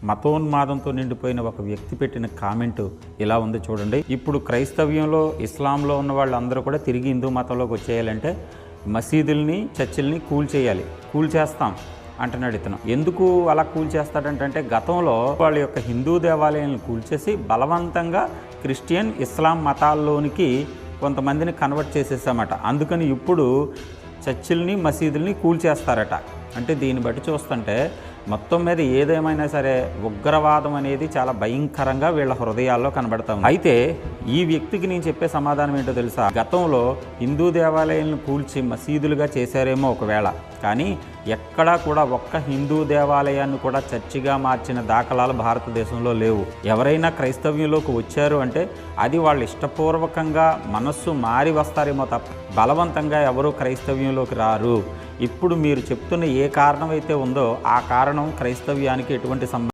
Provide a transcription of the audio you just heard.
మతోన్మాదంతో నిండిపోయిన ఒక వ్యక్తి పెట్టిన కామెంటు ఇలా ఉంది చూడండి. ఇప్పుడు క్రైస్తవ్యంలో, ఇస్లాంలో ఉన్న వాళ్ళందరూ కూడా తిరిగి హిందూ మతంలోకి వచ్చేయాలంటే మసీదుల్ని, చర్చిల్ని కూల్చేస్తాం అంటున్నాడు ఇతను. ఎందుకు అలా కూల్చేస్తాడంటే గతంలో వాళ్ళ యొక్క హిందూ దేవాలయాలను కూల్చేసి బలవంతంగా క్రిస్టియన్, ఇస్లాం మతాల్లోనికి కొంతమందిని కన్వర్ట్ చేసేసామట. అందుకని ఇప్పుడు చర్చిల్ని, మసీదుల్ని కూల్చేస్తారట. అంటే దీన్ని బట్టి చూస్తుంటే మొత్తం మీద ఏదేమైనా సరే ఉగ్రవాదం అనేది చాలా భయంకరంగా వీళ్ళ హృదయాల్లో కనబడతా ఉంది. అయితే ఈ వ్యక్తికి నేను చెప్పే సమాధానం ఏంటో తెలుసా? గతంలో హిందూ దేవాలయాలను కూల్చి మసీదులుగా చేశారేమో ఒకవేళ, కానీ ఎక్కడా కూడా ఒక్క హిందూ దేవాలయాన్ని కూడా చర్చిగా మార్చిన దాఖలాలు భారతదేశంలో లేవు. ఎవరైనా క్రైస్తవ్యంలోకి వచ్చారు అంటే అది వాళ్ళు ఇష్టపూర్వకంగా మనస్సు మారి వస్తారేమో తప్ప బలవంతంగా ఎవరూ క్రైస్తవ్యంలోకి రారు. ఇప్పుడు మీరు చెప్తున్న ఏ కారణం అయితే ఉందో ఆ కారణం క్రైస్తవ్యానికి ఎటువంటి సంబంధం